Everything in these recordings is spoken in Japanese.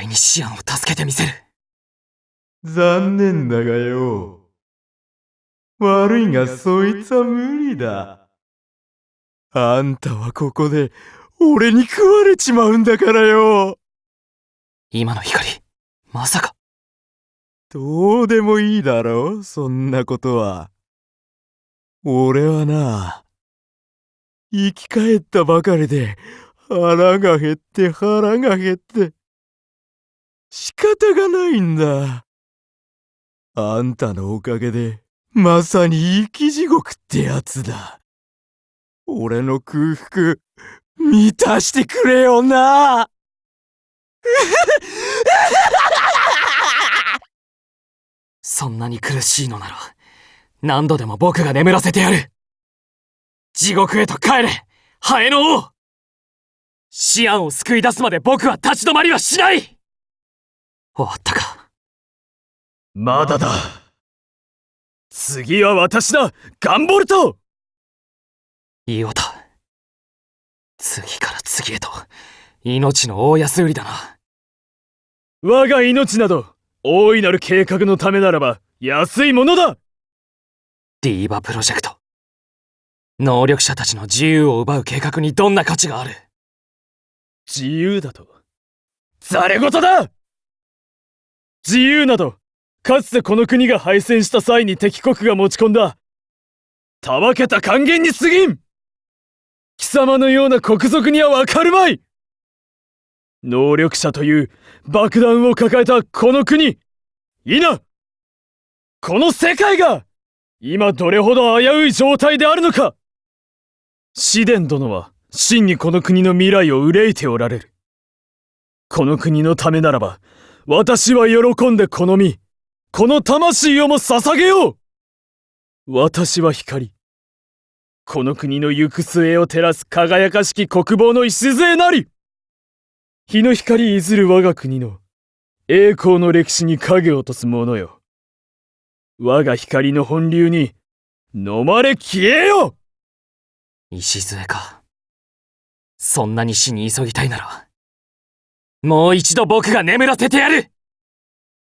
対にシアンを助けてみせる。残念だがよ。悪いがそいつは無理だ。あんたはここで俺に食われちまうんだからよ。今の光、まさか。どうでもいいだろ、そんなことは。俺はな、生き返ったばかりで腹が減って腹が減って仕方がないんだ。あんたのおかげでまさに生き地獄ってやつだ。俺の空腹満たしてくれよな。そんなに苦しいのなら、何度でも僕が眠らせてやる。地獄へと帰れ、ハエの王。シアンを救い出すまで僕は立ち止まりはしない。終わったか。まだだ。次は私だ、ガンボルト。イオタ。次から次へと、命の大安売りだな。我が命など、大いなる計画のためならば、安いものだ。ディーバプロジェクト。能力者たちの自由を奪う計画にどんな価値がある？自由だと？ざれ言だ！自由など、かつてこの国が敗戦した際に敵国が持ち込んだ、たわけた還元に過ぎん！貴様のような国賊にはわかるまい！能力者という爆弾を抱えたこの国、いな！この世界が、今どれほど危うい状態であるのか！シデン殿は真にこの国の未来を憂いておられる。この国のためならば、私は喜んでこの身、この魂をも捧げよう！私は光。この国の行く末を照らす輝かしき国防の礎なり！日の光いずる我が国の栄光の歴史に影を落とす者よ。我が光の本流に飲まれ消えよ！礎か。そんなに死に急ぎたいなら、もう一度僕が眠らせてやる。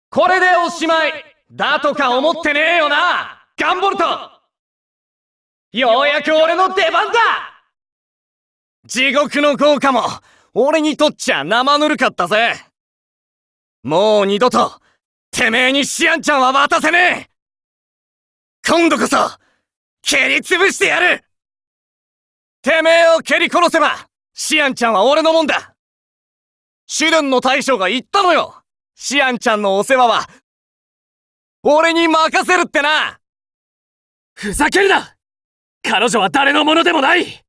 これでおしまいだとか思ってねえよな、ガンボルト。ようやく俺の出番だ。地獄の効果も俺にとっちゃ生ぬるかったぜ。もう二度とてめえにシアンちゃんは渡せねえ。今度こそ蹴り潰してやる。てめえを蹴り殺せばシアンちゃんは俺のもんだ。シデンの大将が言ったのよ。シアンちゃんのお世話は俺に任せるってな。ふざけるな。彼女は誰のものでもない。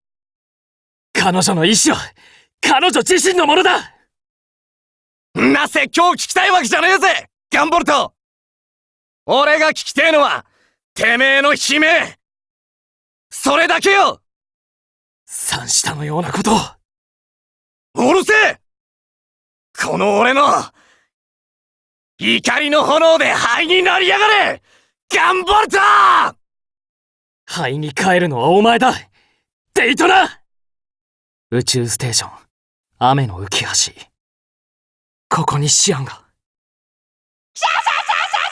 彼女の意志は彼女自身のものだ。な説教を聞きたいわけじゃねえぜ、ガンボルト。俺が聞きてえのはてめえの悲鳴、それだけよ。三下のようなことを。うるせえ。この俺の怒りの炎で灰になりやがれ、ガンボルト。灰に帰るのはお前だ、デイトナ。宇宙ステーション、雨の浮き橋。ここにシアンが。シャシャシャシャ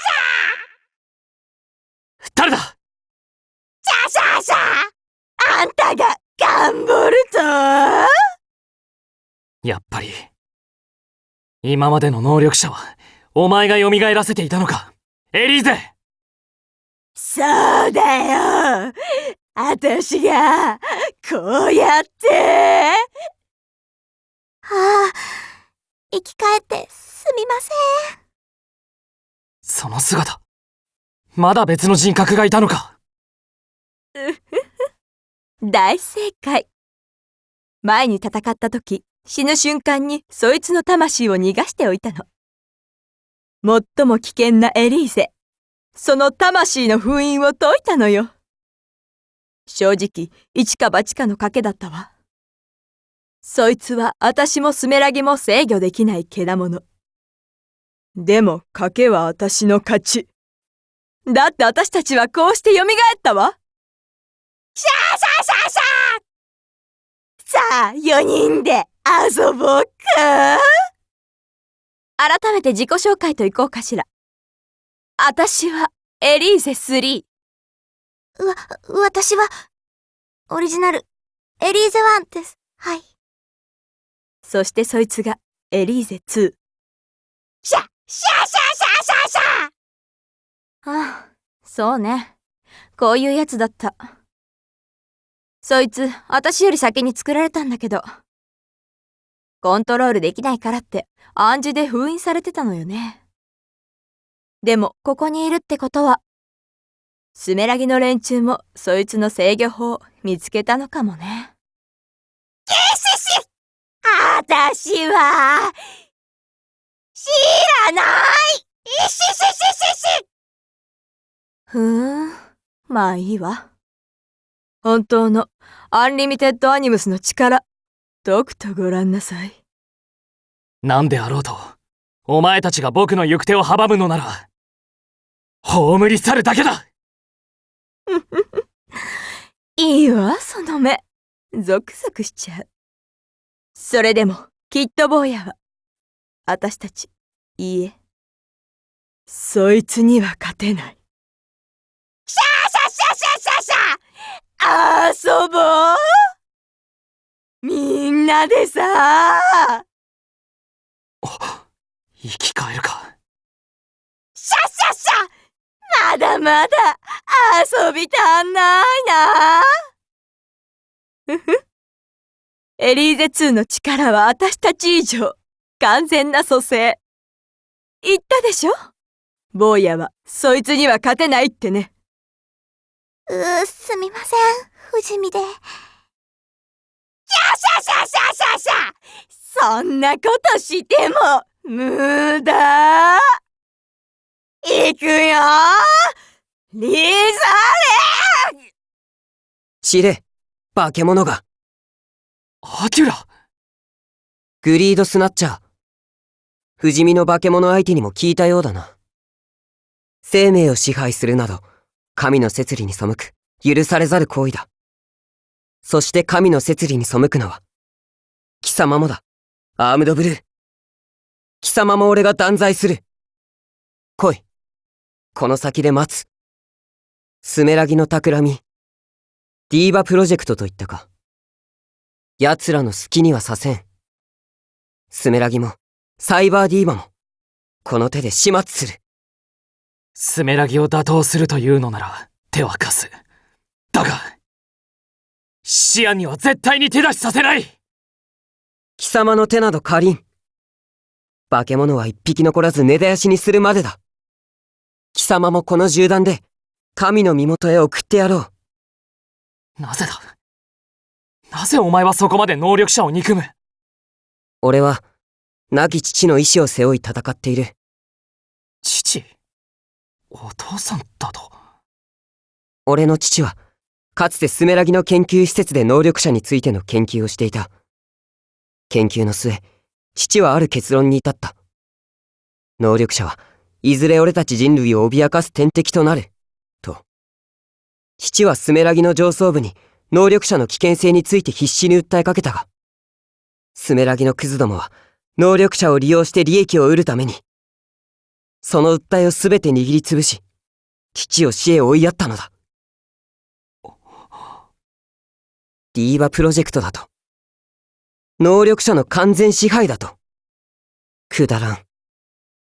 シャ。誰だ？シャシャシャ。あんたがガンボルト？やっぱり今までの能力者はお前が蘇らせていたのか、エリーゼ。そうだよ。あたしがこうやって。生き返ってすみません。その姿、まだ別の人格がいたのか。大正解。前に戦った時、死ぬ瞬間にそいつの魂を逃がしておいたの。最も危険なエリーゼ、その魂の封印を解いたのよ。正直、一か八かの賭けだったわ。そいつは私もスメラギも制御できない獣。でも賭けは私の勝ち。だって私たちはこうして蘇ったわ。シャーシャーシャーシャー。さあ、4人で遊ぼうか。改めて自己紹介といこうかしら。私はエリーゼ3。私は、オリジナル、エリーゼ1です。はい。そしてそいつがエリーゼ2。シャああ、そうね。こういうやつだった。そいつ、私より先に作られたんだけど。コントロールできないからって暗示で封印されてたのよね。でも、ここにいるってことは、スメラギの連中もそいつの制御法見つけたのかもね。私は、知らないふーん、まあいいわ。本当のアンリミテッドアニムスの力、とくとご覧なさい。なんであろうと、お前たちが僕の行く手を阻むのなら、葬り去るだけだ。いいわ、その目。ゾクゾクしちゃう。それでも、きっと坊やは、私たち、いいえ、そいつには勝てない。遊ぼうみんなでさ生き返るか。まだまだ遊び足んないな。ふふ。エリーゼ2の力は私たち以上完全な蘇生。言ったでしょ？坊やはそいつには勝てないってね。すみません、不死身で。そんなことしても無駄。行くよリザレ！知れ、化け物が。アキュラ！グリードスナッチャー。不死身の化け物相手にも聞いたようだな。生命を支配するなど、神の摂理に背く、許されざる行為だ。そして神の摂理に背くのは、貴様もだ、アームドブルー。貴様も俺が断罪する。来い。この先で待つ。スメラギの企み、ディーバプロジェクトといったか。奴らの好きにはさせん。スメラギも、サイバーディーバも、この手で始末する。スメラギを打倒するというのなら手は貸す。だが、シアンには絶対に手出しさせない。貴様の手など借りん。化け物は一匹残らず根絶やしにするまでだ。貴様もこの銃弾で神の身元へ送ってやろう。なぜだ？なぜお前はそこまで能力者を憎む？俺は亡き父の意志を背負い戦っている。父？お父さんだと？俺の父はかつてスメラギの研究施設で能力者についての研究をしていた。研究の末、父はある結論に至った。能力者はいずれ俺たち人類を脅かす天敵となる。と。父はスメラギの上層部に能力者の危険性について必死に訴えかけたが、スメラギのクズどもは能力者を利用して利益を得るために、その訴えをすべて握りつぶし、父を死へ追いやったのだ。ディーバプロジェクトだと。能力者の完全支配だと。くだらん。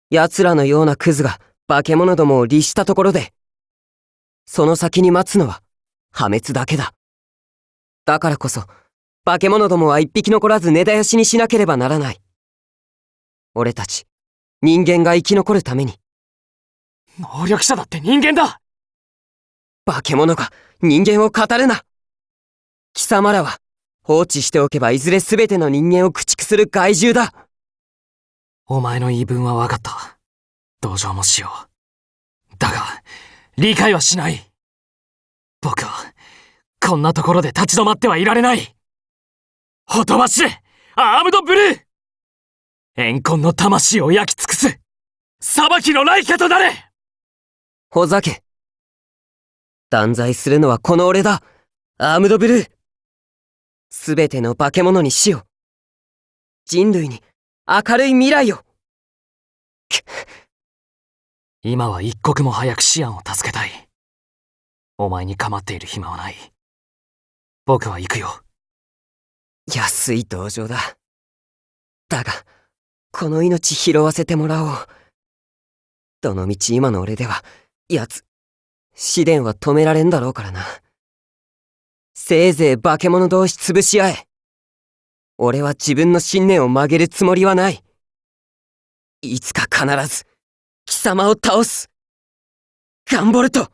奴らのようなクズが化け物どもを律したところで、その先に待つのは破滅だけだ。だからこそ、化け物どもは一匹残らず根絶やしにしなければならない。俺たち、人間が生き残るために。能力者だって人間だ！化け物が人間を語るな！貴様らは放置しておけばいずれ全ての人間を駆逐する害獣だ！お前の言い分は分かった。同情もしよう。だが、理解はしない。僕は、こんなところで立ち止まってはいられない。ほとばしれ、アームドブルー！怨恨の魂を焼き尽くす、裁きのライカとなれ！ほざけ。断罪するのはこの俺だ、アームドブルー。すべての化け物に死を。人類に明るい未来を。今は一刻も早くシアンを助けたい。お前に構っている暇はない。僕は行くよ。安い同情だ。だが、この命拾わせてもらおう。どのみち今の俺では、試練は止められんだろうからな。せいぜい化け物同士潰し合え。俺は自分の信念を曲げるつもりはない。いつか必ず、貴様を倒す。ガンボルト